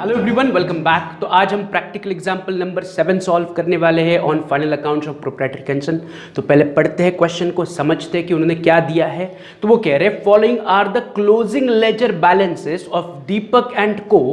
Hello everyone, welcome back. तो आज हम प्रैक्टिकल एग्जांपल नंबर 7 सॉल्व करने वाले हैं on final accounts of proprietary concern. तो पहले पढ़ते हैं क्वेश्चन को, समझते हैं कि उन्होंने क्या दिया है। तो वो कह रहे हैं following are the closing ledger balances of Deepak and Co,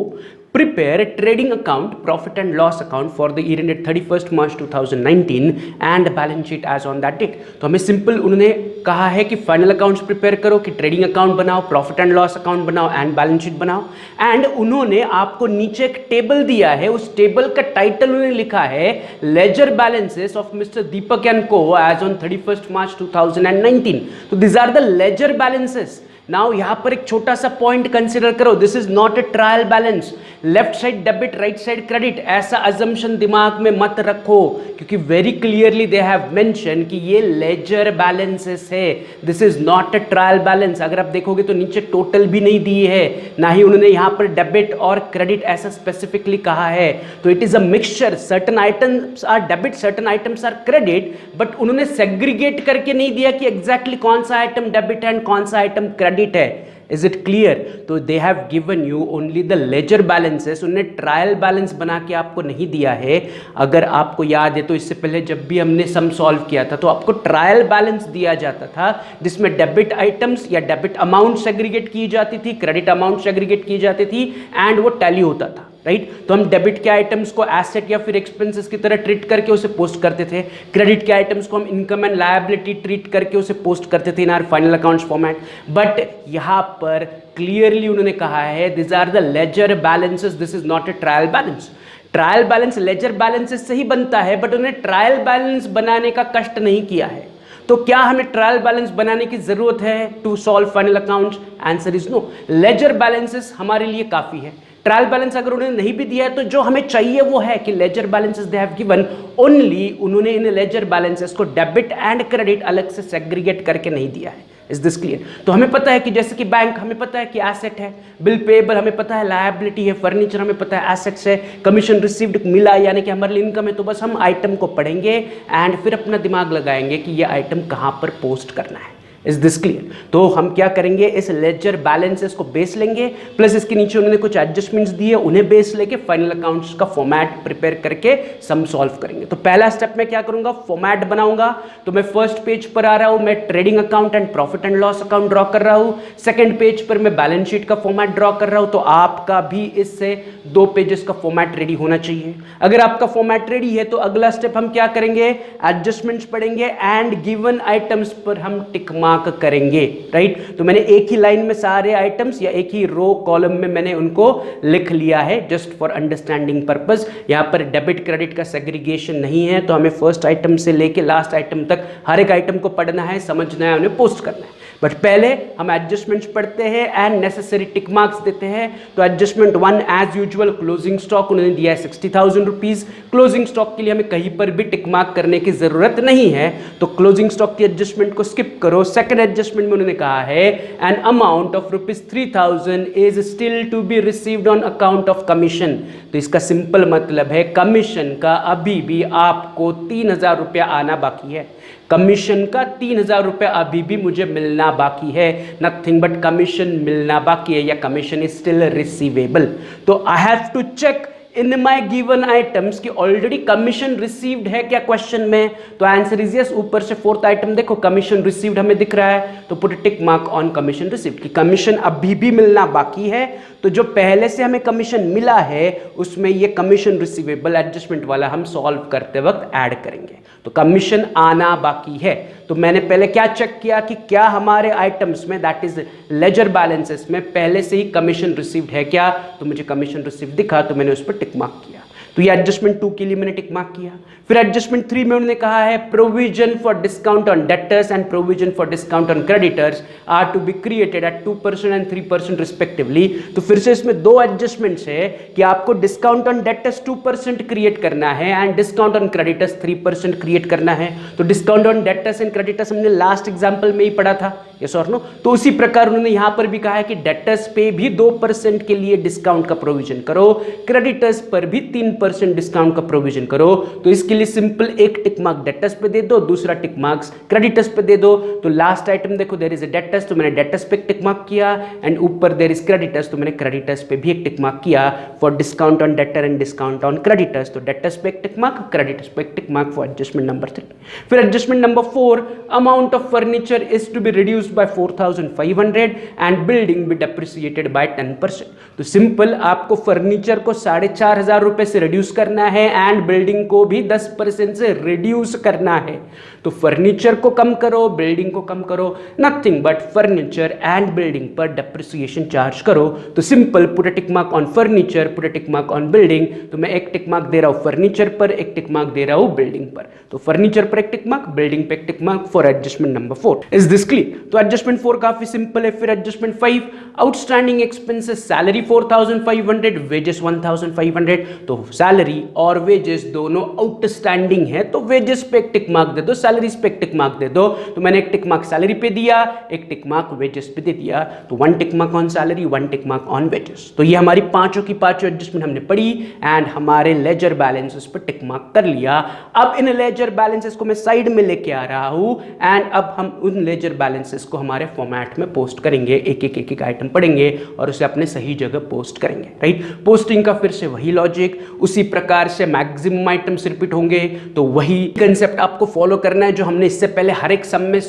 prepare a trading account, profit and loss account for the year ended 31st March 2019 and balance sheet as on that date। तो हमें सिंपल उन्होंने कहा है कि final accounts prepare करो, कि trading account बनाओ, profit and loss account बनाओ एंड बैलेंस शीट बनाओ। एंड उन्होंने आपको नीचे एक टेबल दिया है, उस टेबल का टाइटल उन्होंने लिखा है ledger balances of mister Deepak and Co as on 31st March 2019। तो this are the ledger balances. Now यहां पर एक छोटा सा पॉइंट कंसिडर करो, this is not a trial balance. Left side debit, right side credit, ऐसा अजम्पशन दिमाग में मत रखो, क्योंकि very clearly they have mention कि ये लेजर बैलेंसेस है, this is not a trial balance. अगर आप देखोगे तो नीचे टोटल भी नहीं दिए है, ना ही उन्होंने यहां पर डेबिट और क्रेडिट ऐसा स्पेसिफिकली कहा है। तो it is a mixture, certain items are debit, certain items are credit, but उन्होंने सेग्रीगेट करके नहीं दिया कि एग्जैक्टली कौन सा आइटम डेबिट एंड कौन सा आइटम क्रेडिट है। Is it clear? तो they have given you only the ledger balances, उन्हें ट्रायल बैलेंस बना के आपको नहीं दिया है। अगर आपको याद है तो इससे पहले जब भी हमने सम सॉल्व किया था तो आपको ट्रायल बैलेंस दिया जाता था, जिसमें डेबिट आइटम्स या डेबिट अमाउंट सेग्रीगेट की जाती थी, क्रेडिट अमाउंट सेग्रीगेट की जाती थी एंड वो टैली होता था, राइट। तो हम डेबिट के आइटम्स को एसेट या फिर एक्सपेंसेस की तरह ट्रीट करके उसे पोस्ट करते थे, क्रेडिट के आइटम्स को हम इनकम एंड लायबिलिटी ट्रीट करके उसे पोस्ट करते थे in our final accounts format. But यहां पर क्लियरली उन्होंने कहा है this are the ledger balances, this is not a trial balance. Trial balance ledger balances से ही बनता है, बट उन्हें ट्रायल बैलेंस बनाने का कष्ट नहीं किया है। तो क्या हमें ट्रायल बैलेंस बनाने की जरूरत है to solve final accounts? Answer is no. Ledger balances हमारे लिए काफी है। ट्रायल बैलेंस अगर उन्होंने नहीं भी दिया है तो जो हमें चाहिए वो है कि ledger balances they have given only, उन्होंने इन लेजर बैलेंसेस को डेबिट एंड क्रेडिट अलग से सेग्रीगेट करके नहीं दिया है। Is this clear? तो हमें पता है कि जैसे कि बैंक हमें पता है कि एसेट है, बिल पेएबल हमें पता है लायबिलिटी है, फर्नीचर हमें पता है एसेट्स है, कमीशन रिसीव्ड मिला यानी कि हमारे लिए इनकम है। तो बस हम आइटम को पढ़ेंगे एंड फिर अपना दिमाग लगाएंगे कि ये आइटम कहां पर पोस्ट करना है। Is this clear? तो हम क्या करेंगे, इस लेजर बैलेंसेस को बेस लेंगे, प्लस इसके नीचे उन्होंने कुछ एडजस्टमेंट्स दिए, उन्हें बेस लेके फाइनल अकाउंट्स का फॉर्मेट प्रिपेयर करके सम सॉल्व करेंगे। तो पहला स्टेप मैं क्या करूंगा, फॉर्मेट बनाऊंगा। तो मैं फर्स्ट पेज पर आ रहा हूं, मैं trading account and profit and loss account draw कर रहा हूं। सेकंड पेज पर मैं बैलेंस शीट का फॉर्मेट ड्रॉ कर रहा हूं। तो आपका भी इससे 2 पेजेस का फॉर्मेट रेडी होना चाहिए। अगर आपका फॉर्मेट रेडी है तो अगला स्टेप हम क्या करेंगे, एडजस्टमेंट्स पढ़ेंगे एंड गिवन आइटम्स पर हम टिक मार्क करेंगे, राइट। तो मैंने एक ही लाइन में सारे आइटम्स या एक ही रो कॉलम में मैंने उनको लिख लिया है जस्ट फॉर अंडरस्टैंडिंग पर्पस। यहां पर डेबिट क्रेडिट का सेग्रीगेशन नहीं है, तो हमें फर्स्ट आइटम से लेके लास्ट आइटम तक हर एक आइटम को पढ़ना है, समझना है, उन्हें पोस्ट करना है। बट पहले हम एडजस्टमेंट्स पढ़ते हैं एंड नेसेसरी टिक मार्क्स देते हैं। तो adjustment 1 as usual closing stock उन्होंने दिया है 60,000 रुपीज। क्लोजिंग स्टॉक के लिए हमें कहीं पर भी टिक मार्क करने की जरूरत नहीं है, तो क्लोजिंग स्टॉक की एडजस्टमेंट को स्किप करो। सेकंड एडजस्टमेंट में उन्होंने कहा है an amount of ₹3,000 is still to be received on account of commission. तो इसका सिंपल मतलब है कमीशन का अभी भी आपको 3,000 रुपया आना बाकी है। कमीशन का 3,000 रुपये अभी भी मुझे मिलना बाकी है, नथिंग बट कमीशन मिलना बाकी है, या कमीशन इज स्टिल रिसीवेबल। तो आई have to check in my given items कि ऑलरेडी कमीशन रिसीव्ड है क्या क्वेश्चन में। तो आंसर इज यस। ऊपर से फोर्थ आइटम देखो, कमीशन रिसीव्ड हमें दिख रहा है, तो put tick mark on commission received कि कमीशन अभी भी मिलना बाकी है। तो जो पहले से हमें कमीशन मिला है उसमें ये कमीशन रिसीवेबल एडजस्टमेंट वाला हम सॉल्व करते वक्त ऐड करेंगे। तो कमीशन आना बाकी है। तो मैंने पहले क्या चेक किया कि क्या हमारे आइटम्स में दैट इज लेजर बैलेंसेस में पहले से ही कमीशन रिसीव्ड है क्या। तो मुझे कमीशन रिसीव्ड दिखा तो मैंने उस पर टिक मार्क किया। तो ये एडजस्टमेंट 2 के लिए मैंने टिक मार्क किया। फिर एडजस्टमेंट 3 में उन्होंने कहा है provision for discount on debtors and provision for discount on creditors are to be created at 2% and 3% respectively. तो फिर से इसमें 2 एडजस्टमेंट्स है कि आपको डिस्काउंट ऑन डेटर्स 2% क्रिएट करना है and discount on creditors 3% create करना है। तो discount on debtors and creditors हमने लास्ट एग्जाम्पल में ही पढ़ा था यस और नो। तो उसी प्रकार उन्होंने यहां पर भी कहा है कि डेटर्स पे भी 2% के लिए डिस्काउंट का प्रोविजन करो, क्रेडिटर्स पर भी 3% डिस्काउंट का प्रोविजन करो। तो इसके लिए सिंपल एक टिक मार्क डेटर्स पे दे दो, दूसरा टिक मार्क्स क्रेडिटर्स पे दे दो। तो लास्ट आइटम देखो देयर इज अ डेटर्स, तो मैंने डेटर्स पे एक टिक मार्क किया, एंड ऊपर देयर इज क्रेडिटर्स, तो मैंने क्रेडिटर्स पे भी एक टिक मार्क किया for discount on debtor and discount on creditors. तो डेटर्स पे एक टिक मार्क, क्रेडिटर्स पे एक tick mark for adjustment number 3। फिर adjustment number 4, amount of furniture is to be reduced by 4500 and building be depreciated by 10%। तो simple आपको furniture को 4500 रुपए से रिड्यूस करना है एंड बिल्डिंग को भी 10% से रिड्यूस करना है। तो फर्नीचर को कम करो, बिल्डिंग को कम करो, nothing but furniture and building पर डेप्रिसिएशन चार्ज करो। तो simple put a tick mark on furniture, put a tick mark on building. तो मैं एक टिक मार्क दे रहा हूं फर्नीचर पर, एक टिक मार्क दे रहा हूं बिल्डिंग पर। तो फर्नीचर पर एक टिक मार्क, बिल्डिंग पे एक tick mark for adjustment number 4। Is this clear? तो एडजस्टमेंट 4 काफी सिंपल है। फिर adjustment 5, outstanding expenses, salary 4500, wages 1500। तो सैलरी और वेजेस दोनों आउटस्टैंडिंग है, तो वेजेस पे एक टिक मार्क दे दो, सैलरीज पे एक टिक मार्क दे दो। तो मैंने एक टिक मार्क सैलरी पे दिया, एक टिक मार्क वेजेस पे दे दिया। तो 1 टिक mark on salary, 1 tick mark on wages. तो ये हमारी पांचों की पांचों एडजस्टमेंट हमने पढ़ी एंड हमारे लेजर बैलेंसेस पे टिक मार्क कर लिया। अब इन लेजर बैलेंसेस को मैं साइड में लेके आ रहा हूं एंड अब हम उन लेजर बैलेंसेस को हमारे फॉर्मेट में पोस्ट करेंगे, एक एक आइटम पढ़ेंगे और उसे अपने सही जगह पोस्ट करेंगे, राइट। पोस्टिंग का फिर से वही लॉजिक, उसी प्रकार से मैक्सिमम आइटम्स रिपीट होंगे। तो वही कंसेप्ट आपको फॉलो करना है जो हमने इससे पहले हर एक सम में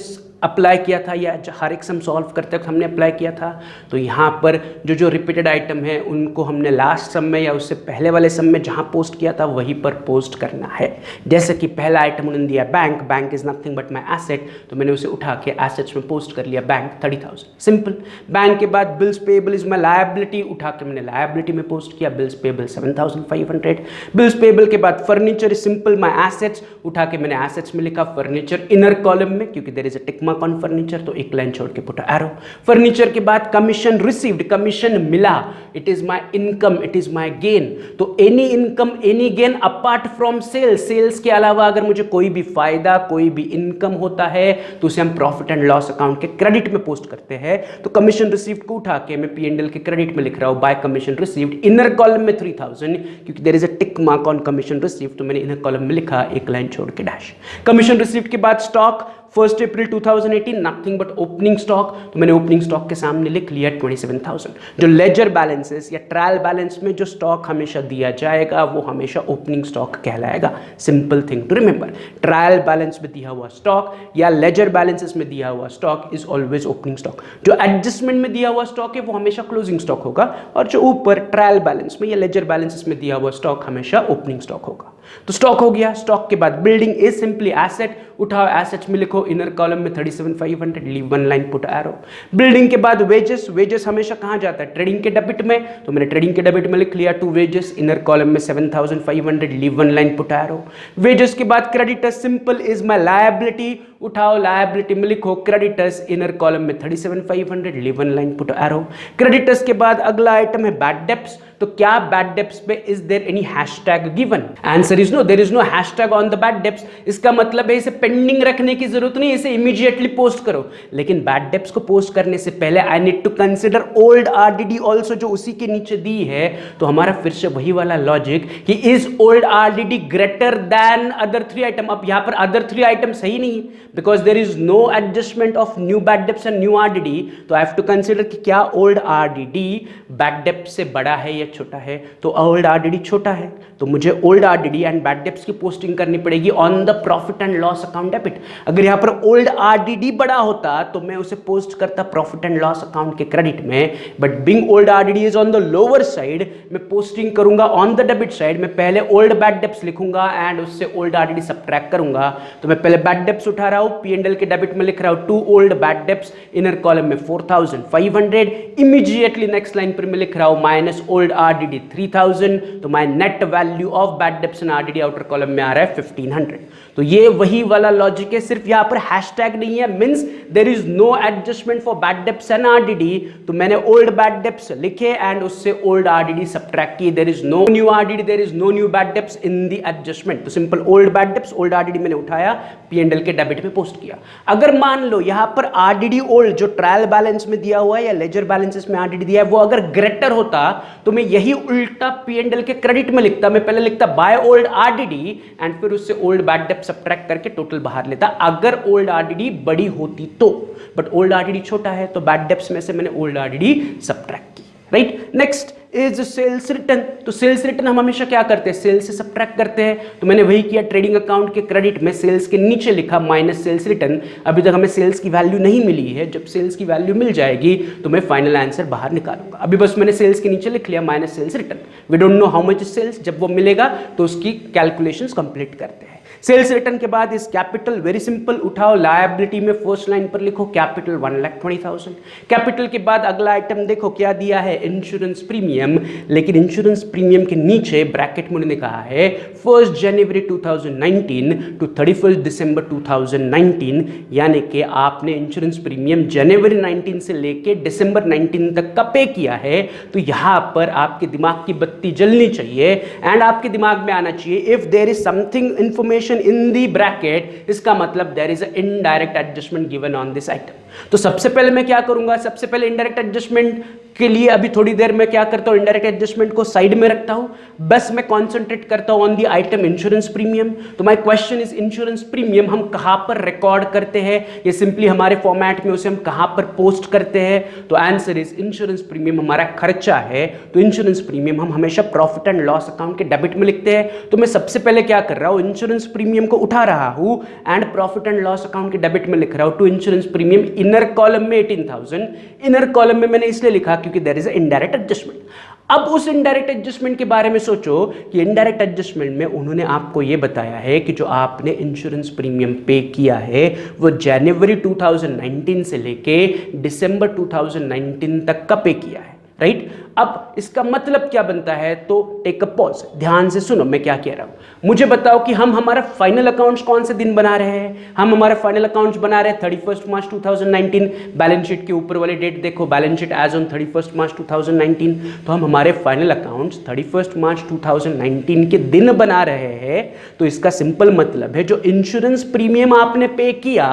अप्लाई किया था या हर एक सम सॉल्व करते वक्त हमने अप्लाई किया था। तो यहाँ पर जो जो रिपीटेड आइटम है उनको हमने लास्ट सम में या उससे पहले वाले सम में जहाँ पोस्ट किया था वहीं पर पोस्ट करना है। जैसे कि पहला आइटम उन्होंने दिया bank, bank is nothing but my asset, तो मैंने उसे उठा के एसेट्स में पोस्ट कर लिया, बैंक 30,000, सिंपल। बैंक के बाद bills payable is my liability, उठा के मैंने लायबिलिटी में पोस्ट किया, बिल्स पेबल 7,500। बिल्स पेबल के बाद furniture is simple my assets, उठा के मैंने एसेट्स में लिखा फर्नीचर इनर कॉलम में, क्योंकि there is a tick mark on furniture, तो एक लाइन छोड़ के पुट एरो। फर्नीचर के बाद कमीशन रिसीव्ड, कमीशन मिला, it is my income, it is my gain. तो any income any gain apart from sales, sales के अलावा अगर मुझे कोई भी फायदा कोई भी इनकम होता है तो उसे हम प्रॉफिट एंड लॉस अकाउंट के क्रेडिट में पोस्ट करते हैं। तो कमीशन रिसीव्ड को उठा के मैं P&L के क्रेडिट में लिख रहा हूं by commission received, inner column में 3000, क्योंकि there is a tick mark on commission received, तो मैंने इनर कॉलम में लिखा एक लाइन छोड़ के डैश। कमीशन रिसीव्ड के बाद stock 1 April 2018 nothing but opening stock, तो मैंने ओपनिंग स्टॉक के सामने लिख लिया 27,000। जो लेजर बैलेंसेस या ट्रायल बैलेंस में जो स्टॉक हमेशा दिया जाएगा वो हमेशा ओपनिंग स्टॉक कहलाएगा। Simple thing to remember, trial balance में दिया हुआ स्टॉक या लेजर बैलेंसेस में दिया हुआ stock is always opening stock. जो एडजस्टमेंट में दिया हुआ स्टॉक है वो हमेशा क्लोजिंग स्टॉक होगा, और जो ऊपर ट्रायल बैलेंस में या लेजर बैलेंसेस में दिया हुआ स्टॉक हमेशा ओपनिंग स्टॉक होगा। तो स्टॉक हो गया। स्टॉक के बाद बिल्डिंग इज सिंपली एसेट, उठाओ एसेट्स में लिखो इनर कॉलम में 37,500, leave 1 line put arrow. Building के बाद वेजेस, वेजेस हमेशा कहां जाता है? ट्रेडिंग के डेबिट में, तो मैंने ट्रेडिंग के डेबिट में लिख लिया टू वेजेस, इनर कॉलम में 7,500, leave 1 line put arrow. Wages के बाद creditors simple is my liability, उठाओ लायबिलिटी में लिखो क्रेडिटर्स, इनर कॉलम में 37,500, leave 1 line put arrow. Creditors के बाद अगला आइटम है बैड डेब्ट्स, तो क्या बैड डेब्ट्स पे is there any hashtag given? Answer is no, there is no hashtag on the bad debts. इसका मतलब है इसे पेंडिंग रखने की जरूरत नहीं, इसे इमीडिएटली पोस्ट करो। लेकिन बैड डेब्ट्स को पोस्ट करने से पहले I need to consider old RDD also, जो उसी के नीचे दी है। तो हमारा फिर से वही वाला लॉजिक कि is old RDD greater than other 3 item. अब यहां पर अदर 3 आइटम सही नहीं, because there is no adjustment of new bad debts and new RDD. तो आई हैव टू कंसिडर कि क्या ओल्ड आरडीडी बैड डेब्ट से बड़ा है या छोटा है? तो ओल्ड आरडीडी छोटा है, तो मुझे old RDD and bad debts की पोस्टिंग करनी पड़ेगी on the profit and loss account debit. अगर यहां पर ओल्ड आरडीडी बड़ा होता तो मैं उसे पोस्ट करता प्रॉफिट एंड लॉस अकाउंट के क्रेडिट में, but being old RDD is on the lower side, मैं पोस्टिंग करूंगा ऑन द डेबिट साइड। मैं पहले ओल्ड बैड डेब्ट्स लिखूंगा एंड उससे ओल्ड आरडीडी सब्ट्रैक्ट करूंगा। तो मैं पहले बैड डेब्ट्स उठा रहा हूं, P&L के डेबिट में लिख रहा हूं to old bad debts, inner column में 4,500, इमीडिएटली नेक्स्ट लाइन पर मैं लिख रहा हूं माइनस ओल्ड आरडीडी 3,000, तो my net value of bad debts and RDD outer column में आ रहा है 1,500। तो ये वही वाला लॉजिक है, सिर्फ यहां पर हैशटैग नहीं है, means there is no adjustment for bad debts and RDD. तो मैंने ओल्ड बैड डेब्ट्स लिखे एंड उससे ओल्ड आरडीडी सब्ट्रैक्ट किए। There is no new RDD, there is no new bad debts in the adjustment. तो simple old bad debts old RDD मैंने उठाया, P&L के debit में में पोस्ट किया। अगर मान लो यहां पर आरडीडी ओल्ड जो ट्रायल बैलेंस में दिया हुआ है या लेजर बैलेंसेस में आरडीडी दिया है वो अगर ग्रेटर होता तो मैं यही उल्टा P&L के क्रेडिट में लिखता। मैं पहले लिखता बाय ओल्ड आरडीडी एंड फिर उससे ओल्ड बैड डेट सब्ट्रैक्ट करके टोटल बाहर लेता अगर ओल्ड आरडीडी बड़ी होती तो। बट ओल्ड आरडीडी छोटा है तो बैड डेट्स में से मैंने ओल्ड आरडीडी सब्ट्रैक्ट की। Right, next is sales return. तो सेल्स रिटर्न हम हमेशा क्या करते हैं, सेल्स से सब्ट्रैक्ट करते हैं। तो मैंने वही किया, ट्रेडिंग अकाउंट के क्रेडिट में सेल्स के नीचे लिखा माइनस सेल्स रिटर्न। अभी तक हमें सेल्स की वैल्यू नहीं मिली है, जब सेल्स की वैल्यू मिल जाएगी तो मैं फाइनल आंसर बाहर निकालूंगा। अभी बस मैंने सेल्स के नीचे लिख लिया minus sales return. We don't know how much is sales, जब वो मिलेगा तो उसकी कैलकुलेशंस कंप्लीट करते हैं। सेल्स रिटर्न के बाद इस कैपिटल, वेरी सिंपल, उठाओ लायबिलिटी में फर्स्ट लाइन पर लिखो कैपिटल 1,20,000। कैपिटल के बाद अगला आइटम देखो क्या दिया है, इंश्योरेंस प्रीमियम। लेकिन इंश्योरेंस प्रीमियम के नीचे ब्रैकेट में उन्होंने कहा है 1 जनवरी 2019 टू 31 दिसंबर 2019, यानी कि आपने इंश्योरेंस प्रीमियम जनवरी 19 से लेके दिसंबर 19 तक का पे किया है। तो यहां पर आपके दिमाग की बत्ती जलनी चाहिए एंड आपके दिमाग में आना चाहिए if there is something information in the bracket, इसका मतलब there is an indirect adjustment given on this item। तो सबसे पहले मैं क्या करूंगा, सबसे पहले इनडायरेक्ट एडजस्टमेंट के लिए अभी थोड़ी देर में क्या करता हूं, इनडायरेक्ट एडजस्टमेंट को साइड में रखता हूं, बस मैं कॉन्सेंट्रेट करता हूं on the item insurance premium. तो my question is insurance premium हम कहां पर रिकॉर्ड करते हैं, ये सिंपली हमारे फॉर्मेट में उसे हम कहां पर पोस्ट करते हैं। तो आंसर इज इंश्योरेंस प्रीमियम हमारा खर्चा है, तो इंश्योरेंस प्रीमियम हम हमेशा प्रॉफिट एंड लॉस अकाउंट के डेबिट में लिखते हैं। तो मैं सबसे पहले क्या कर रहा हूं, इंश्योरेंस प्रीमियम को उठा रहा हूं and profit and loss account के डेबिट में लिख रहा हूं to insurance premium. Inner column में 18,000, इनर कॉलम में मैंने इसलिए लिखा क्योंकि देयर इज इनडायरेक्ट एडजस्टमेंट। अब उस इनडायरेक्ट एडजस्टमेंट के बारे में सोचो कि इनडायरेक्ट एडजस्टमेंट में उन्होंने आपको यह बताया है कि जो आपने इंश्योरेंस प्रीमियम पे किया है वो जनवरी 2019 से लेके दिसंबर 2019 तक का पे किया है। राइट, अब इसका मतलब क्या बनता है, तो टेक अ पॉज, ध्यान से सुनो मैं क्या कह रहा हूं। मुझे बताओ कि हम हमारा फाइनल अकाउंट्स कौन से दिन बना रहे हैं। हम हमारे फाइनल अकाउंट्स बना रहे हैं 31 मार्च 2019। बैलेंस शीट के ऊपर वाली डेट देखो, बैलेंस शीट एज ऑन 31 मार्च 2019। तो हम हमारे फाइनल अकाउंट्स 31 मार्च 2019 के दिन बना रहे हैं। तो इसका सिंपल मतलब है जो इंश्योरेंस प्रीमियम आपने पे किया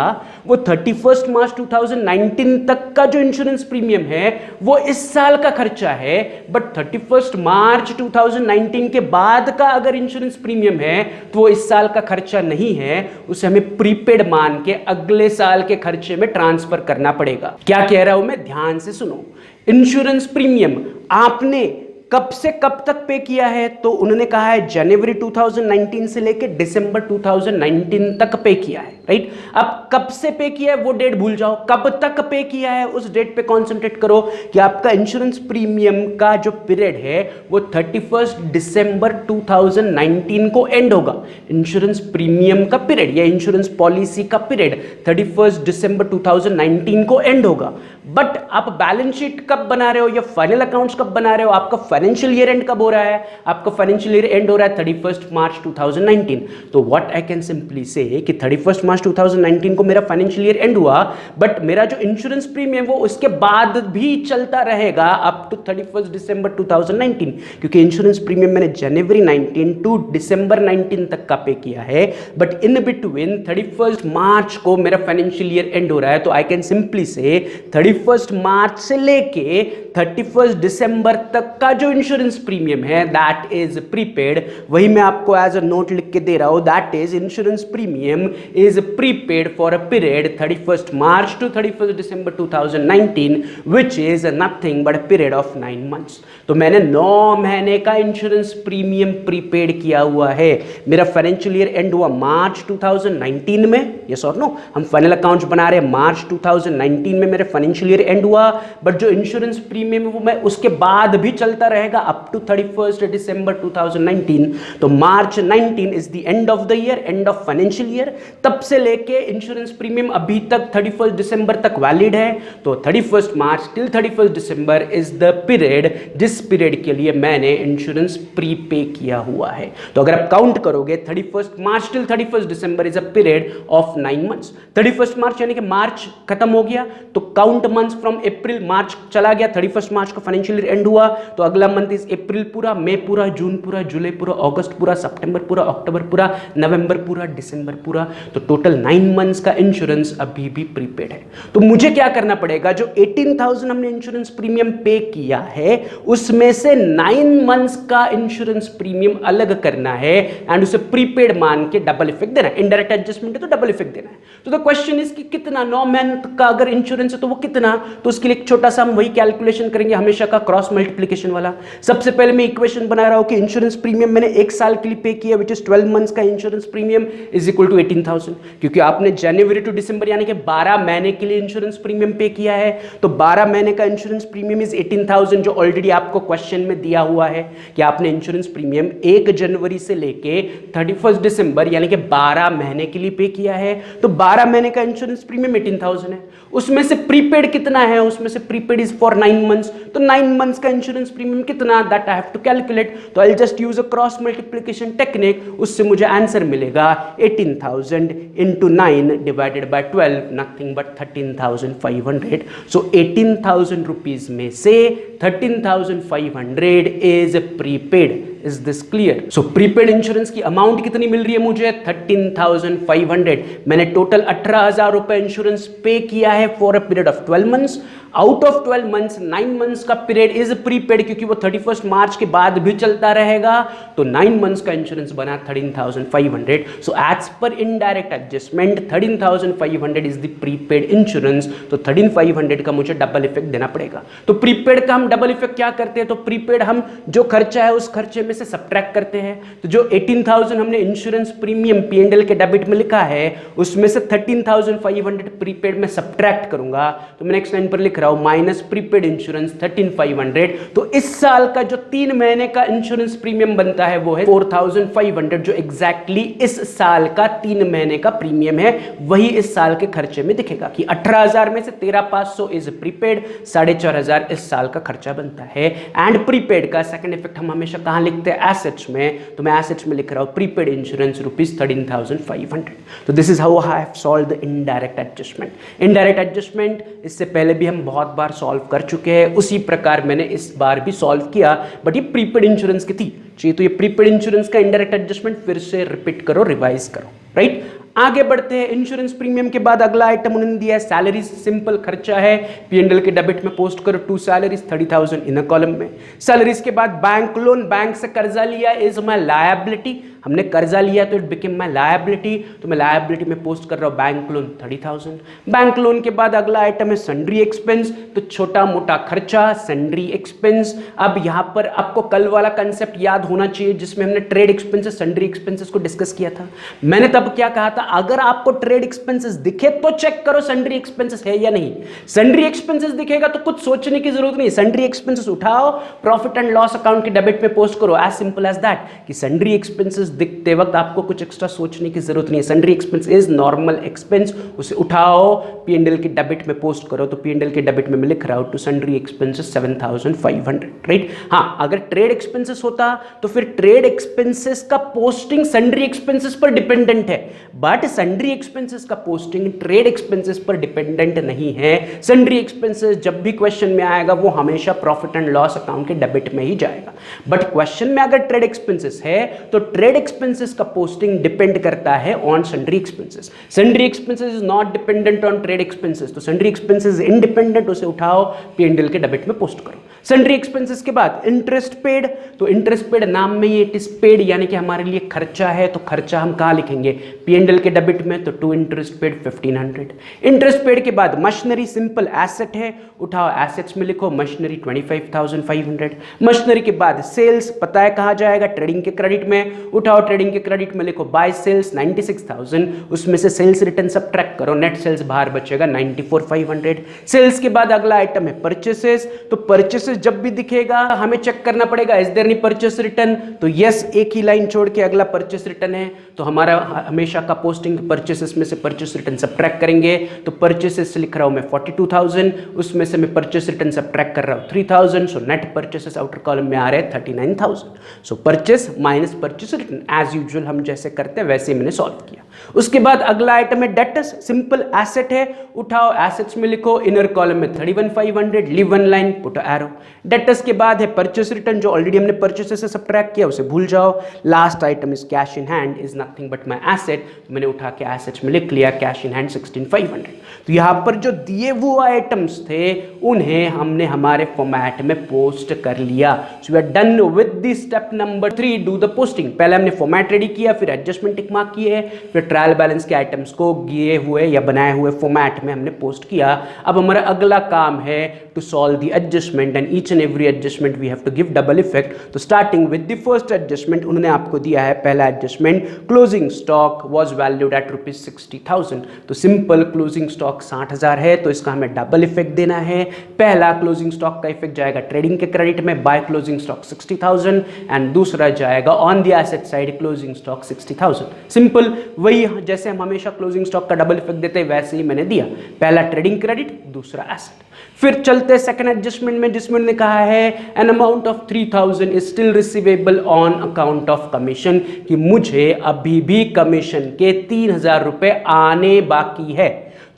वो 31 मार्च 2019 तक का जो इंश्योरेंस प्रीमियम है वो इस साल का खर्चा है। बट 31 मार्च 2019 के बाद का अगर इंश्योरेंस प्रीमियम है तो वो इस साल का खर्चा नहीं है, उसे हमें प्रीपेड मान के अगले साल के खर्चे में ट्रांसफर करना पड़ेगा। क्या कह रहा हूं मैं, ध्यान से सुनो। इंश्योरेंस प्रीमियम आपने कब से कब तक पे किया है, तो उन्होंने कहा है जनवरी 2019 से लेके दिसंबर 2019 तक पे किया है। राइट, अब कब से पे किया है वो डेट भूल जाओ, कब तक पे किया है उस डेट पे कंसंट्रेट करो कि आपका इंश्योरेंस प्रीमियम का जो पीरियड है वो 31 दिसंबर 2019 को एंड होगा। इंश्योरेंस प्रीमियम का पीरियड या इंश्योरेंस पॉलिसी का पीरियड 31 दिसंबर 2019 को एंड होगा। बट आप बैलेंस शीट कब बना रहे हो या फाइनल अकाउंट्स कब बना रहे हो, आपका फाइनेंशियल ईयर एंड कब हो रहा है, आपका फाइनेंशियल ईयर एंड हो रहा है 31 मार्च 2019। तो व्हाट आई कैन सिंपली से कि 31 मार्च 2019 को मेरा फाइनेंशियल ईयर एंड हुआ, बट मेरा जो इंश्योरेंस प्रीमियम वो उसके बाद भी चलता रहेगा अप टू 31 दिसंबर 2019, क्योंकि इंश्योरेंस प्रीमियम मैंने जनवरी 19 टू दिसंबर 19 तक का पे किया है। बट इन बिटवीन 31 मार्च को मेरा फाइनेंशियल ईयर एंड हो रहा है। तो आई कैन सिंपली से 31 मार्च से लेके 31 दिसंबर तक का जो इंश्योरेंस प्रीमियम है दैट इज प्रीपेड। वही मैं आपको एज अ नोट लिख के दे रहा हूं, that is insurance premium is prepaid for a period 31 March two 31 December 2019 which is nothing but period of 9 months. तो मैंने 9 महीने का इंश्योरेंस प्रीमियम प्रीपेड किया हुआ है। मेरा फाइनेंशियल ईयर एंड हुआ मार्च 2019 में, यस और नो, हम फाइनल अकाउंट्स बना रहे हैं मार्च 2019 में मेरे फाइनेंशियल ईयर एंड हुआ। बट जो इंश्योरेंस प्रीमियम है वो मैं उसके बाद भी चलता रहेगा अप टू 31 दिसंबर 2019। तो मार्च 19 is the end of the year, end of financial year. तब से लेके इंश्योरेंस प्रीमियम अभी तक 31 दिसंबर तक वैलिड है। तो 31 March till 31 December is the period जिस पीरियड के लिए मैंने इंश्योरेंस प्रीपे किया हुआ है। तो अगर आप काउंट करोगे 31 March till 31 December is a period of 9 months. 31 March यानी कि मार्च खत्म हो गया, तो count month from April, March चला गया, 31 मार्च को फाइनेंशियल ईयर एंड हुआ, तो अगला मंथ इज अप्रैल पूरा, मई पूरा, जून पूरा, जुलाई पूरा, अगस्त पूरा, सितंबर पूरा, अक्टूबर पूरा, नवंबर पूरा, दिसंबर पूरा, तो टोटल 9 मंथ्स का इंश्योरेंस अभी भी प्रीपेड है। तो मुझे क्या करना पड़ेगा, जो 18,000 हमने इंश्योरेंस प्रीमियम पे किया है उसमें से 9 मंथ्स का इंश्योरेंस प्रीमियम अलग करना है एंड उसे प्रीपेड मान के डबल इफेक्ट देना है। इनडायरेक्ट एडजस्टमेंट है तो डबल इफेक्ट देना है। तो द क्वेश्चन इज कि कितना 9 मंथ का अगर इंश्योरेंस है तो वो कितना, तो उसके लिए एक छोटा सा हम वही कैलकुलेशन करेंगे हमेशा का, क्रॉस मल्टीप्लिकेशन वाला। सबसे पहले मैं इक्वेशन बना रहा हूं कि इंश्योरेंस प्रीमियम मैंने 1 साल के लिए पे किया विच इज 12 मंथ्स का insurance premium is equal to 18,000, क्योंकि आपने जनवरी टू दिसंबर यानी कि 12 महीने के लिए इंश्योरेंस प्रीमियम पे किया है, तो 12 महीने का इंश्योरेंस प्रीमियम इज 18,000, जो ऑलरेडी आपको क्वेश्चन में दिया हुआ है कि आपने इंश्योरेंस प्रीमियम 1 जनवरी से लेके 31 दिसंबर यानी कि 12 महीने के लिए पे किया है, तो 12 महीने का इंश्योरेंस प्रीमियम 18,000 है। उसमें से प्रीपेड कितना है, उसमें से प्रीपेड इज फॉर 9 मंथ्स, तो 9 मंथ्स का इंश्योरेंस प्रीमियम कितना, that I have to calculate. तो I just use a cross multiplication technique, उससे मुझे आंसर मिलेगा 18,000 into 9 divided by 12, nothing but 13,500. So 18,000 rupees में से 13,500 is prepaid. Is this clear? So prepaid insurance की amount कितनी मिल रही है मुझे, 13,500। मैंने टोटल 18,000 रुपए इंश्योरेंस पे किया है for a period of 12 months. Out of 12 months 9 months का पीरियड इज प्रीपेड, क्योंकि वो 31 मार्च के बाद भी चलता रहेगा, तो 9 मंथ्स का इंश्योरेंस बना 13,500। So as per indirect adjustment 13,500 is the prepaid insurance, तो 13,500 का मुझे डबल इफेक्ट देना पड़ेगा। तो प्रीपेड का हम डबल इफेक्ट क्या करते हैं, तो प्रीपेड हम जो खर्चा है उस खर्चे में से सब्ट्रैक्ट करते हैं। तो जो 18,000 हमने इंश्योरेंस प्रीमियम P&L के डेबिट में लिखा है उसमें से 13,500 प्रीपेड में सब्ट्रैक्ट करूंगा, तो मैं नेक्स्ट लाइन पर लिख रहा हूं माइनस प्रीपेड इंश्योरेंस 13,500। तो इस साल का जो 3 महीने का इंश्योरेंस प्रीमियम बनता है वो है 4,500, जो एग्जैक्टली इस साल का 3 महीने का प्रीमियम है, वही इस साल के खर्चे में दिखेगा कि 18,000 में से 13,500 इज प्रीपेड, 4,500 इस साल का खर्चा बनता है। एंड प्रीपेड का सेकंड इफेक्ट हम हमेशा कहां लिखते हैं, एसेट्स में, तो मैं एसेट्स में लिख रहा हूं प्रीपेड इंश्योरेंस रुपीज 13,500। तो this is how I have solve the indirect adjustment. Indirect adjustment इससे पहले भी हम बहुत बार सॉल्व कर चुके हैं, उसी प्रकार मैंने इस बार भी सॉल्व किया, बट ये प्रीपेड इंश्योरेंस की थी चाहिए, तो ये प्रीपेड इंश्योरेंस का इनडायरेक्ट एडजस्टमेंट फिर से रिपीट करो, रिवाइज करो, राइट। आगे बढ़ते हैं। इंश्योरेंस प्रीमियम के बाद अगला आइटम उन्होंने दिया है सैलरी, सिंपल खर्चा है, P&L के डेबिट में पोस्ट करो 2 सैलरीज 30,000 इन अ कॉलम में। सैलरीज के बाद बैंक लोन, बैंक से कर्जा लिया इज माय लायबिलिटी, हमने कर्जा लिया तो इट बिकेम माय लायबिलिटी, तो मैं लायबिलिटी में पोस्ट कर रहा हूं बैंक लोन 30,000। बैंक लोन के बाद अगला आइटम है सन्ड्री एक्सपेंस, तो छोटा मोटा खर्चा सन्ड्री एक्सपेंस। अब यहां पर आपको कल वाला कंसेप्ट याद होना चाहिए जिसमें हमने ट्रेड एक्सपेंसेस सन्ड्री एक्सपेंसेस को डिस्कस किया था। मैंने तब क्या कहा था, अगर आपको ट्रेड एक्सपेंसेस दिखे तो चेक करो सन्ड्री एक्सपेंसेस है या नहीं। सन्ड्री एक्सपेंसेस दिखेगा तो कुछ सोचने की जरूरत नहीं, सन्ड्री एक्सपेंसेस उठाओ, प्रॉफिट एंड लॉस अकाउंट के डेबिट में पोस्ट करो, एज सिंपल एज दैट। कि सन्ड्री एक्सपेंसेस दिखते वक्त आपको कुछ एक्स्ट्रा सोचने की जरूरत नहीं है, sundry expense is normal expense, उसे उठाओ P&L के डेबिट में पोस्ट करो, तो P&L के डेबिट में मैं लिख रहा हूं टू सन्ड्री एक्सपेंसेस 7,500, राइट। हाँ, अगर ट्रेड एक्सपेंसेस होता तो फिर ट्रेड एक्सपेंसेस का पोस्टिंग सन्ड्री एक्सपेंसेस पर डिपेंडेंट है, बट सन्ड्री एक्सपेंसेस का पोस्टिंग ट्रेड एक्सपेंसेस पर डिपेंडेंट नहीं है। सन्ड्री एक्सपेंसेस जब भी क्वेश्चन में आएगा वो हमेशा प्रॉफिट एंड लॉस अकाउंट के डेबिट में ही जाएगा, बट क्वेश्चन में अगर ट्रेड एक्सपेंसेस है तो ट्रेड एक्सपेंसेस का पोस्टिंग डिपेंड करता है on sundry expenses. Sundry expenses is not dependent on trade expenses, तो सन्ड्री एक्सपेंसेस इंडिपेंडेंट, उसे उठाओ P&L के डेबिट में पोस्ट करो। सन्ड्री एक्सपेंसेस के बाद इंटरेस्ट पेड, तो इंटरेस्ट पेड नाम में ही इट इज पेड, यानी कि हमारे लिए खर्चा है, तो खर्चा हम कहां लिखेंगे P&L के डेबिट में, तो to interest paid 1,500। Interest paid के बाद मशीनरी सिंपल एसेट है, उठाओ एसेट्स में लिखो मशीनरी 25,500। मशीनरी के बाद सेल्स, पता है कहां जाएगा, ट्रेडिंग के क्रेडिट में, उठाओ ट्रेडिंग के क्रेडिट में लिखो बाय सेल्स 96,000, उसमें से सेल्स रिटर्न सब्ट्रैक्ट करो, नेट सेल्स बाहर बचेगा 94,500। सेल्स के बाद अगला आइटम है परचेसेस, तो परचेसेस जब भी दिखेगा हमें चेक करना पड़ेगा is there any purchase return, तो यस एक ही लाइन छोड़ के अगला परचेस रिटर्न है, तो हमारा हमेशा का पोस्टिंग परचेसेस में से परचेस रिटर्न सब्ट्रैक्ट करेंगे, तो परचेसेस लिख रहा हूं मैं 42,000, उसमें से मैं परचेस रिटर्न सब्ट्रैक्ट कर रहा हूं 3,000, so net purchases outer column में आ रहे हैं 39,000, so purchase minus purchase return as usual हम जैसे करते हैं वैसे ही मैंने सॉल्व किया। उसके बाद अगला आइटम है डेटर्स, सिंपल एसेट है, उठाओ एसेट्स में लिखो इनर कॉलम में 31,500, leave one line put arrow. Debtors के बाद है परचेस रिटर्न, जो ऑलरेडी हमने परचेस से सब्ट्रैक्ट किया उसे भूल जाओ। Last item is cash in hand is nothing but my asset, तो मैंने उठा के एसेट्स में लिख लिया कैश इन हैंड 16,500। तो यहाँ पर जो दिए हुए आइटम्स थे उन्हें हमने हमारे फॉर्मेट में पोस्ट कर लिया। So we are done with the step number 3, do the posting. पहले हमने फॉर्मेट रेडी किया, फिर एडजस्टमेंट टिक मार्क किए, फिर ट्रायल बैलेंस के आइटम्स को दिए हुए या बनाए हुए फॉर्मेट में हमने पोस्ट किया। अब हमारा अगला काम है to solve the adjustment and each and every adjustment we have to give double effect. तो starting with the first adjustment, उन्होंने आपको दिया है पहला adjustment, closing stock was valued at ₹60,000। तो सिंपल क्लोजिंग स्टॉक 60,000 है, तो इसका हमें डबल इफेक्ट देना है। पहला क्लोजिंग स्टॉक का इफेक्ट जाएगा ट्रेडिंग के क्रेडिट में बाय क्लोजिंग स्टॉक 60,000 एंड दूसरा जाएगा on the asset side closing stock 60,000। Simple वही जैसे हम हमेशा क्लोजिंग स्टॉक का डबल इफेक्ट देते हैं वैसे ही मैंने दिया, पहला ट्रेडिंग क्रेडिट दूसरा एसेट। फिर चलते सेकंड एडजस्टमेंट में, जिसमें उन्होंने कहा है an amount of 3,000 is still receivable on account of commission, कि मुझे अभी भी कमीशन के 3,000 रुपए आने बाकी है।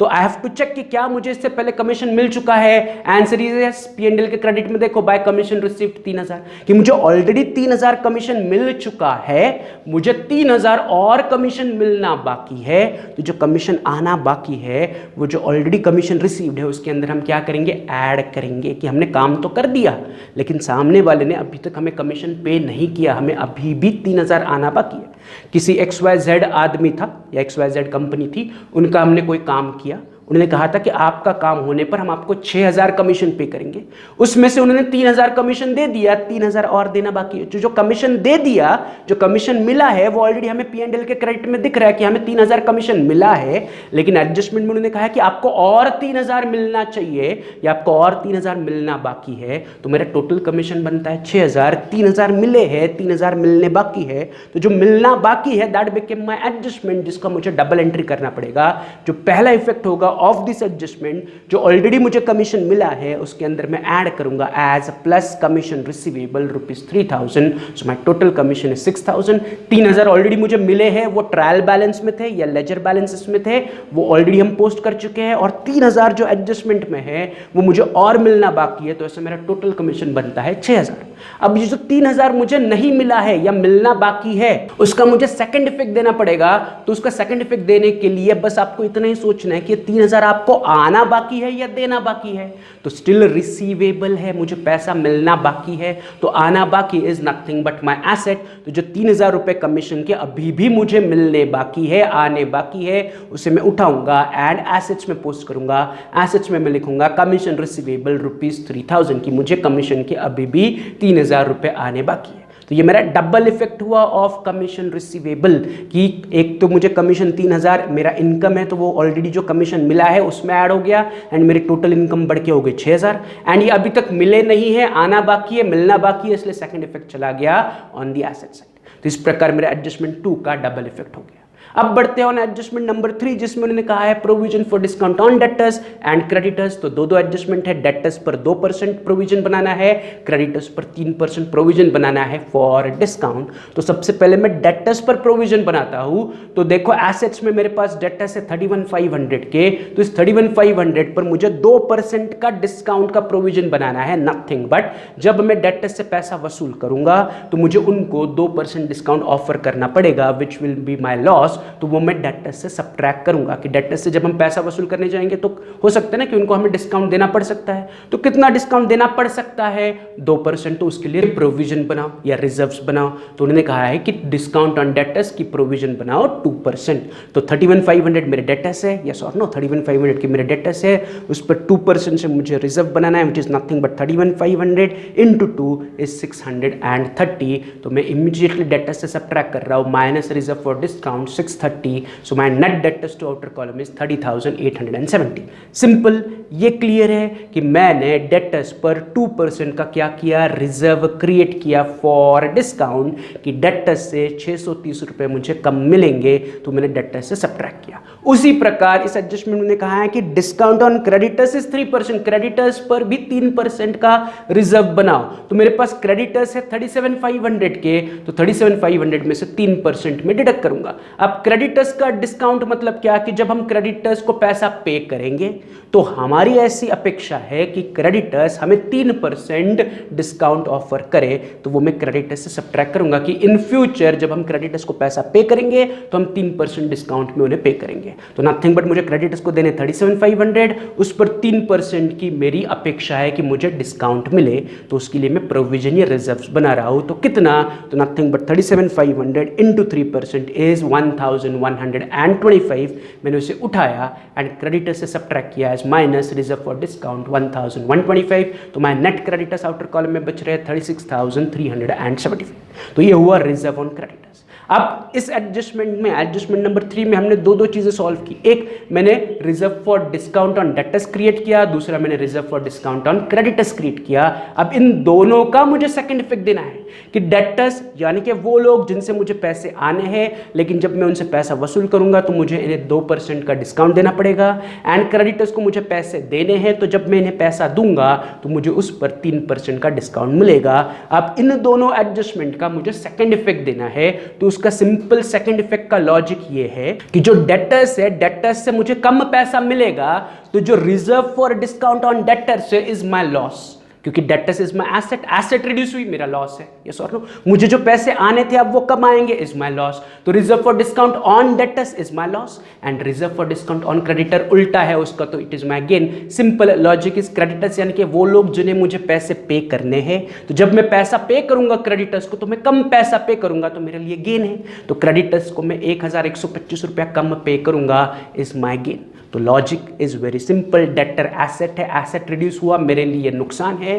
तो आई हैव टू चेक कि क्या मुझे इससे पहले कमीशन मिल चुका है। Answer is yes. पी&एल के क्रेडिट में देखो बाय कमीशन रिसीव्ड 3,000, कि मुझे ऑलरेडी 3,000 कमीशन मिल चुका है, मुझे 3,000 और कमीशन मिलना बाकी है। तो जो कमीशन आना बाकी है वो जो ऑलरेडी कमीशन रिसीव्ड है उसके अंदर हम क्या करेंगे, ऐड करेंगे कि हमने काम तो कर दिया लेकिन सामने वाले ने अभी तक हमें कमीशन पे नहीं किया, हमें अभी भी 3,000 आना बाकी है। किसी XYZ आदमी था या XYZ कंपनी थी, उनका हमने कोई काम किया, उन्होंने कहा था कि आपका काम होने पर हम आपको 6,000 कमीशन पे करेंगे, उसमें से उन्होंने 3,000 कमीशन दे दिया, 3,000 और देना बाकी है। जो कमीशन दे दिया, जो कमीशन मिला है वो ऑलरेडी हमें P&L के क्रेडिट में दिख रहा है कि हमें 3,000 कमीशन मिला है, लेकिन एडजस्टमेंट में उन्होंने कहा कि आपको और 3,000 मिलना चाहिए या आपको और 3,000 मिलना बाकी है। तो मेरा टोटल कमीशन बनता है 6,000, 3,000 मिले हैं, 3,000 मिलने बाकी है, तो जो मिलना बाकी है दैट बिकेम माय एडजस्टमेंट, जिसका मुझे डबल एंट्री करना पड़ेगा। जो पहला इफेक्ट होगा ऑफ दिस एडजस्टमेंट, जो ऑलरेडी मुझे कमीशन मिला है उसके अंदर मैं ऐड करूंगा as plus commission receivable ₹3,000। So my total commission is 6,000। 3,000 already मुझे मिले हैं, वो ट्रायल बैलेंस में थे या लेजर बैलेंसेस में थे, वो ऑलरेडी हम पोस्ट कर चुके हैं, और 3,000 जो एडजस्टमेंट में है वो मुझे और मिलना बाकी है, तो ऐसे मेरा टोटल कमीशन बनता है 6,000। अब ये जो 3,000 मुझे नहीं मिला है या मिलना बाकी है उसका मुझे सेकंड इफेक्ट देना पड़ेगा। तो उसका सेकंड इफेक्ट देने के लिए बस आपको इतना ही सोचना है कि 3,000 आपको आना बाकी है या देना बाकी है। तो स्टिल रिसीवेबल है, मुझे पैसा मिलना बाकी है, तो आना बाकी is nothing but my asset. तो जो 3,000 रुपए कमीशन के अभी भी मुझे मिलने बाकी है, आने बाकी है, उसे मैं उठाऊंगा एंड एसेट्स में पोस्ट करूंगा। एसेट्स में मैं लिखूंगा कमीशन रिसीवेबल ₹3,000, की मुझे कमीशन के अभी भी 3,000 रुपए आने बाकी है। तो ये मेरा डबल इफेक्ट हुआ ऑफ कमीशन रिसीवेबल, कि एक तो मुझे कमीशन 3,000 मेरा इनकम है, तो वो ऑलरेडी जो कमीशन मिला है उसमें ऐड हो गया एंड मेरी टोटल इनकम बढ़ के हो गई 6,000, एंड ये अभी तक मिले नहीं है, आना बाकी है, मिलना बाकी है, इसलिए सेकंड इफेक्ट चला गया ऑन द एसेट साइड। तो इस प्रकार मेरा एडजस्टमेंट 2 का डबल इफेक्ट हो गया। अब बढ़ते हैं ऑन एडजस्टमेंट नंबर 3, जिसमें उन्होंने कहा है provision for discount on debtors and creditors. तो दो एडजस्टमेंट है, डेटर्स पर 2% प्रोविजन बनाना है, क्रेडिटर्स पर 3% प्रोविजन बनाना है फॉर डिस्काउंट। तो सबसे पहले मैं डेटर्स पर प्रोविजन बनाता हूं। तो देखो एसेट्स में मेरे पास डेटर्स है 31,500 के, तो इस 31,500 पर मुझे 2% का डिस्काउंट का प्रोविजन बनाना है, नथिंग बट जब मैं डेटर्स से पैसा वसूल करूंगा तो मुझे उनको 2% डिस्काउंट ऑफर करना पड़ेगा, which will be my loss. तो वो मैं डेटर्स से सब्ट्रैक्ट करूंगा, कि डेटर्स से जब हम पैसा वसूल करने जाएंगे तो हो सकता है ना कि उनको हमें डिस्काउंट देना पड़ सकता है। तो कितना डिस्काउंट देना पड़ सकता है, 2%। तो उसके लिए प्रोविजन बनाओ या रिजर्व्स बनाओ। तो उन्होंने कहा है कि डिस्काउंट ऑन डेटर्स की प्रोविजन बनाओ 2%। तो 31,500 मेरे डेटर्स है, यस और नो, 31,500 की मेरे डेटर्स है, उस पर 2% से मुझे रिजर्व बनाना है, which is nothing but 31,500 into 2 is 630। तो मैं इमीडिएटली डेटर्स से सब्ट्रैक्ट कर रहा हूँ, minus reserve for discount 630. So my net debtors to outer column is 30,870. Simple. ये क्लियर है कि मैंने डेटर्स पर 2% का क्या किया, रिजर्व क्रिएट किया फॉर डिस्काउंट, कि डेटर्स से 630 रुपये मुझे कम मिलेंगे, तो मैंने डेटर्स से सब्ट्रैक्ट किया। उसी प्रकार इस एडजस्टमेंट में कहा है कि discount on creditors is 3%, creditors पर भी 3% का रिजर्व बनाओ। तो मेरे पास क्रेडिटर्स है 37,500 के, तो 37,500 में से 3% में डिडक्ट करूंगा। अब क्रेडिटर्स का डिस्काउंट मतलब क्या, कि जब हम क्रेडिटर्स को पैसा पे करेंगे तो हमारी ऐसी अपेक्षा है कि क्रेडिटर्स हमें 3% डिस्काउंट ऑफर करे, तो वो मैं क्रेडिटर्स से सब्ट्रैक्ट करूंगा कि इन फ्यूचर जब हम क्रेडिटर्स को पैसा पे करेंगे तो हम 3% डिस्काउंट में उन्हें पे करेंगे। तो नथिंग बट मुझे क्रेडिटर्स को देने 37,500, उस पर 3% की मेरी अपेक्षा है कि मुझे डिस्काउंट मिले, तो उसके लिए मैं प्रोविजन या रिजर्व्स बना रहा हूं। तो कितना, तो नथिंग बट 37,500 इंटू 3% इज 1,125। मैंने उसे उठाया एंड क्रेडिटर से सब्ट्रैक्ट किया as minus reserve for discount 1,125। तो मैं नेट क्रेडिटर्स आउटर कॉलम में बच रहे 36,375। तो ये हुआ रिजर्व ऑन क्रेडिटर्स। अब इस एडजस्टमेंट में, एडजस्टमेंट नंबर 3 में हमने दो चीजें सॉल्व की। एक मैंने reserve for discount on debtors create किया, दूसरा मैंने reserve for discount on creditors create किया। अब इन दोनों का मुझे सेकंड इफेक्ट देना है कि डेटर्स यानी कि वो लोग जिनसे मुझे पैसे आने हैं, लेकिन जब मैं उनसे पैसा वसूल करूंगा तो मुझे इन्हें 2% का डिस्काउंट देना पड़ेगा, एंड क्रेडिटर्स को मुझे पैसे देने हैं, तो जब मैं इन्हें पैसा दूंगा तो मुझे उस पर 3% का डिस्काउंट मिलेगा। अब इन दोनों एडजस्टमेंट का मुझे सेकंड इफेक्ट देना है, तो उसका सिंपल सेकंड इफेक्ट का लॉजिक ये है कि जो डेटर्स है, डेटर्स से मुझे कम पैसा मिलेगा, तो जो reserve for discount on debtors है इज माय लॉस, क्योंकि debtors is my asset, asset reduce हुई, मेरा लॉस है। यस और नो, मुझे जो पैसे आने थे अब वो कम आएंगे, इज माय लॉस। तो reserve for discount on debtors is my loss and reserve for discount on creditor उल्टा है उसका, तो it is my gain. Simple logic is creditors यानी कि वो लोग जिन्हें मुझे पैसे पे करने हैं, तो जब मैं पैसा पे करूंगा क्रेडिटर्स को तो मैं कम पैसा पे करूंगा, तो मेरे लिए गेन है। तो क्रेडिटर्स को मैं 1,125 रुपया कम पे करूंगा, इज माय गेन। तो logic is very simple, debtor asset है, एसेट रिड्यूस हुआ, मेरे लिए नुकसान है।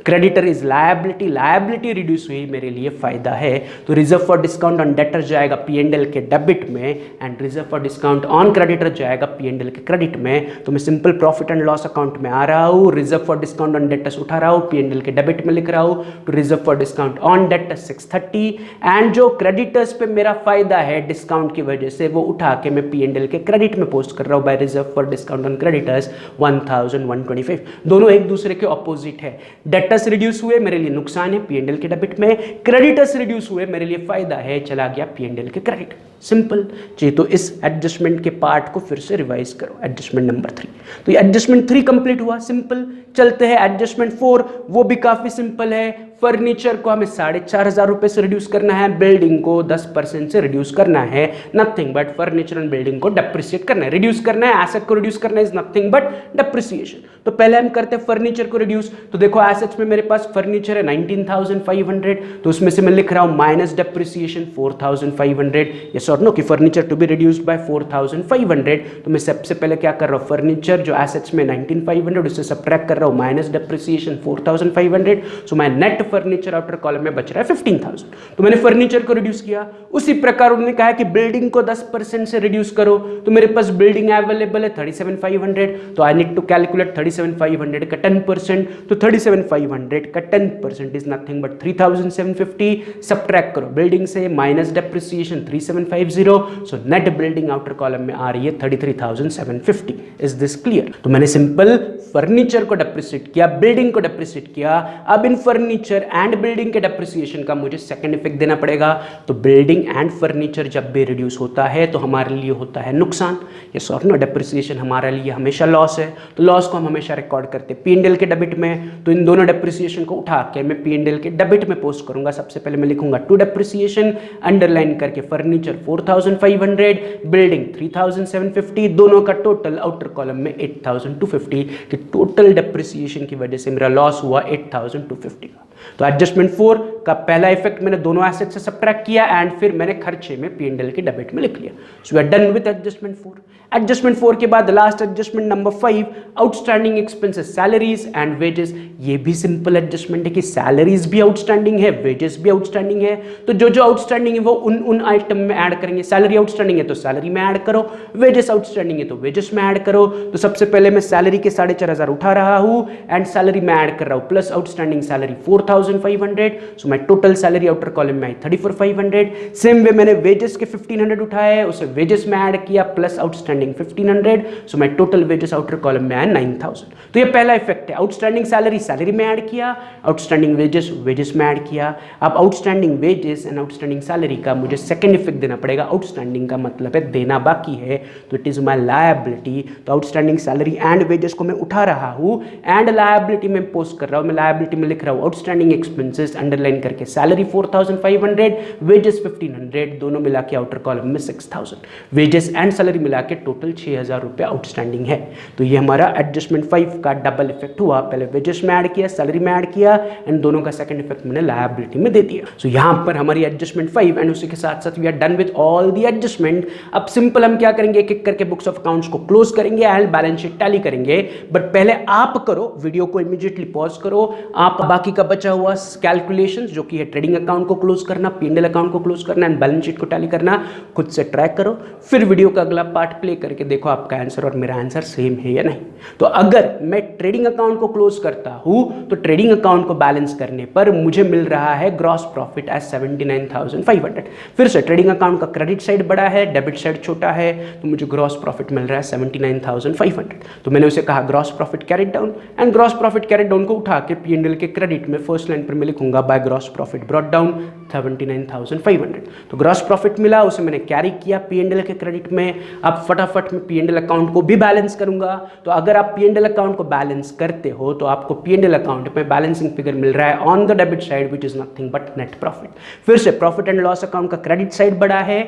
Creditor is liability, liability reduce हुई, मेरे लिए फायदा है। तो reserve for discount on debtor जाएगा P&L के डेबिट में, and reserve for discount on creditor जाएगा P&L के क्रेडिट में। तो मैं simple profit and loss account में आ रहा हूँ, reserve for discount on debtors उठा रहा हूँ, P&L के डेबिट में लिख रहा हूँ। तो reserve for discount on debtors 630, and जो क्रेडिटर्स पे मेरा फायदा है डिस्काउंट की वजह से, वो उठा के मैं P&L के क्रेडिट में पोस्ट कर रहा हूँ by reserve for discount on creditors 1,125। दोनों एक दूसरे के ऑपोजिट है। डेटर्स रिड्यूस हुए, मेरे लिए नुकसान है, P&L के डेबिट में। क्रेडिटर्स रिड्यूस हुए, मेरे लिए फायदा है, चला गया P&L के क्रेडिट। सिंपल जी। तो इस एडजस्टमेंट के पार्ट को फिर से रिवाइज करो, एडजस्टमेंट नंबर 3। तो ये एडजस्टमेंट 3 कंप्लीट हुआ, सिंपल। चलते हैं एडजस्टमेंट 4, वो भी काफी सिंपल है। फर्नीचर को हमें 4,500 रुपए से रिड्यूस करना है, बिल्डिंग को 10% से रिड्यूस करना है। Nothing but furniture and building को डेप्रिसिएट करना है, रिड्यूस करना है, एसेट को रिड्यूस करना है, इज नथिंग बट डेप्रिसिएशन। तो पहले हम करते हैं फर्नीचर को रिड्यूस। तो देखो एसेट्स में मेरे पास फर्नीचर है 19,500, तो उसमें से मैं लिख रहा हूं माइनस डेप्रिसिएशन 4,500। यस और नो, कि furniture to be reduced by 4,500। तो मैं सबसे पहले क्या कर रहा हूं, फर्नीचर जो एसेट्स में 19,500 उससे सब्ट्रैक्ट कर रहा हूं minus depreciation 4,500। So my net furniture outer column में बच रहा है 15,000। तो मैंने फर्नीचर को रिड्यूस किया। उसी प्रकार उन्होंने कहा कि बिल्डिंग को 10% से रिड्यूस करो, तो मेरे पास बिल्डिंग अवेलेबल है 37,500, तो आई नीड टू कैलकुलेट 37,500 का 10%। तो 37,500 का 10% इज नथिंग बट 3,750। सब्ट्रैक्ट करो बिल्डिंग से minus depreciation 3,750, so net building outer column में आ रही है 33,750। Is this clear? तो मैंने सिंपल फर्नीचर को डेप्रिसिएट किया, बिल्डिंग को डेप्रिसिएट किया। अब इन फर्नीचर एंड बिल्डिंग के डेप्रिसिएशन का मुझे सेकंड इफेक्ट देना पड़ेगा। तो बिल्डिंग एंड फर्नीचर जब भी रिड्यूस होता है तो हमारे लिए होता है नुकसान। यस और नो, डेप्रिसिएशन हमारे लिए हमेशा लॉस है, तो लॉस को हम हमेशा रिकॉर्ड करते हैं P&L के डेबिट में। तो इन दोनों डेप्रिसिएशन को उठा के मैं P&L के डेबिट में पोस्ट करूंगा। सबसे पहले मैं लिखूंगा टू डेप्रिसिएशन, अंडरलाइन करके फर्नीचर 4,500, बिल्डिंग 3,750, दोनों का टोटल आउटर कॉलम में 8,250। कि टोटल डेप्रिसिएशन की वजह से मेरा लॉस हुआ 8,250 का। तो एडजस्टमेंट 4 का पहला इफेक्ट मैंने दोनों एसेट से सब्ट्रैक्ट किया एंड फिर मैंने खर्चे में P&L के डेबिट में लिख लिया। So we are done with adjustment 4। Adjustment 4 के बाद last adjustment number 5, outstanding expenses salaries and wages. ये भी सिंपल एडजस्टमेंट है कि सैलरीज भी आउटस्टैंडिंग है, वेजेस भी आउटस्टैंडिंग है, तो जो जो आउटस्टैंडिंग है वो उन आइटम में ऐड करेंगे। सैलरी आउटस्टैंडिंग है तो सैलरी में ऐड करो, वेजेस आउटस्टैंडिंग है तो वेजेस में ऐड करो। तो सबसे पहले मैं सैलरी के 4,500 उठा रहा हूं एंड सैलरी में ऐड कर रहा हूं plus outstanding salary 4,500। So my total salary outer column में आई 34,500। सेम वे मैंने वेजेस के 1,500 उठाया है, उसे वेजेस में ऐड किया plus outstanding 1,500। So my total wages outer column में आया 9,000। तो ये पहला इफेक्ट है, आउटस्टैंडिंग सैलरी सैलरी में ऐड किया, आउटस्टैंडिंग वेजेस वेजेस में ऐड किया। अब outstanding wages and outstanding salary का मुझे सेकंड इफेक्ट देना पड़ेगा। आउटस्टैंडिंग का मतलब है देना बाकी है, तो इट इज माय लायबिलिटी। तो आउटस्टैंडिंग सैलरी एंड वेजेस को मैं उठा रहा हूं एंड लायबिलिटी में पोस्ट कर रहा हूं। मैं लायबिलिटी में लिख रहा हूं आउटस्टैंडिंग एक्सपेंसेस अंडरलाइन करके सैलरी 4,500, वेजेस 1,500, दोनों मिला के आउटर कॉलम में 6,000। वेजेस एंड सैलरी मिला के टोटल 6,000 रुपये आउटस्टैंडिंग है। तो ये हमारा एडजस्टमेंट 5 का डबल इफेक्ट हुआ, पहले वेजेस में ऐड किया, सैलरी में ऐड किया एंड दोनों का सेकंड इफेक्ट मैंने लायबिलिटी में दे दिया। सो यहां पर हमारी एडजस्टमेंट 5 एंड उसी के साथ साथ we are done with all the adjustment. अब सिंपल हम क्या करेंगे, एक एक करके बुक्स ऑफ अकाउंट्स को क्लोज करेंगे एंड बैलेंस शीट टैली करेंगे। बट पहले आप करो, वीडियो को इमीडिएटली पॉज करो, आप बाकी का बचा हुआ कैलकुलेशंस जो कि है ट्रेडिंग अकाउंट को क्लोज करना, P&L अकाउंट को क्लोज करना एंड बैलेंस शीट को टैली करना, खुद से ट्रैक करो। फिर वीडियो का अगला पार्ट प्ले करके देखो आपका आंसर और मेरा आंसर सेम है या नहीं। तो अगर मैं ट्रेडिंग अकाउंट को क्लोज करता हूं तो ट्रेडिंग अकाउंट को बैलेंस करने पर मुझे मिल रहा है ग्रॉस प्रॉफिट एज 79,500। फिर से ट्रेडिंग अकाउंट का क्रेडिट साइड बड़ा है, डेबिट साइड छोटा है, तो मुझे ग्रॉस प्रॉफिट मिल रहा है 79,500। तो मैंने उसे कहा gross profit carried down and gross profit carried down को उठा के P&L के क्रेडिट में फर्स्ट लाइन पर मैं लिखूंगा by gross profit brought down 79,500। तो ग्रॉस प्रॉफिट मिला, उसे मैंने कैरी किया P&L के क्रेडिट में। अब फटाफट मैं P&L अकाउंट को भी बैलेंस करूंगा। तो अगर आप P&L अकाउंट को बैलेंस करते हो तो आपको P&L अकाउंट में बैलेंसिंग फिगर मिल रहा है on the debit side which is nothing but net profit. फिर से प्रॉफिट एंड लॉस अकाउंट का क्रेडिट साइड बड़ा है,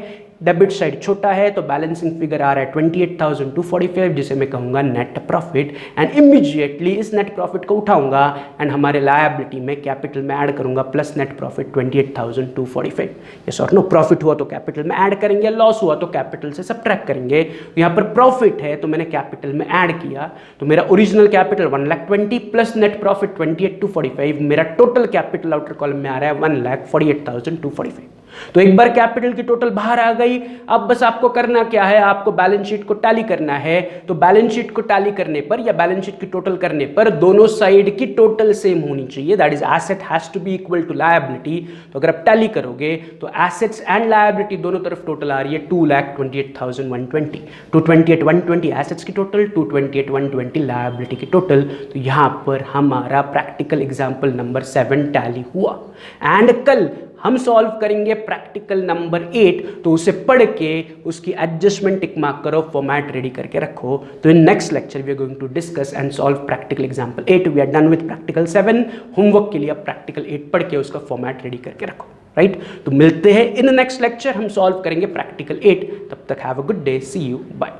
डेबिट साइड छोटा है, तो बैलेंसिंग फिगर आ रहा है 28,245 जिसे मैं कहूंगा नेट प्रॉफिट। एंड इमीडिएटली इस नेट प्रॉफिट को उठाऊंगा एंड हमारे लायबिलिटी में कैपिटल में ऐड करूंगा प्लस नेट प्रॉफिट 28,245। यस और नो, प्रॉफिट हुआ तो कैपिटल में ऐड करेंगे, लॉस हुआ तो कैपिटल से सबट्रैक्ट करेंगे। यहाँ पर प्रॉफिट है तो मैंने कैपिटल में ऐड किया, तो मेरा original capital 1,20,000 plus net profit 28,245, मेरा टोटल कैपिटल आउटर कॉलम में आ रहा है 1,48,245। तो एक बार कैपिटल की टोटल बाहर आ गई। अब बस आपको करना क्या है, आपको बैलेंस शीट को टैली करना है। तो बैलेंस शीट को टैली करने पर या बैलेंस शीट की टोटल करने पर दोनों साइड की टोटल सेम होनी चाहिए, that is asset has to be equal to liability. तो अगर आप टैली करोगे तो एसेट्स एंड लायबिलिटी दोनों तरफ टोटल आ रही है 2,28,120। 228,120 एसेट्स की टोटल, 228,120 लायबिलिटी की टोटल। तो यहां पर हमारा प्रैक्टिकल एग्जाम्पल नंबर 7 टैली हुआ। एंड कल हम सॉल्व करेंगे प्रैक्टिकल नंबर 8, तो उसे पढ़ के उसकी एडजस्टमेंट टिक मार्क करो, फॉर्मेट रेडी करके रखो। तो in next lecture we are going to discuss and solve practical example 8। We are done with practical 7। Homework के लिए आप प्रैक्टिकल 8 पढ़ के उसका फॉर्मेट रेडी करके रखो, राइट। तो मिलते हैं इन नेक्स्ट लेक्चर, हम सॉल्व करेंगे प्रैक्टिकल 8। तब तक have a good day, see you, bye.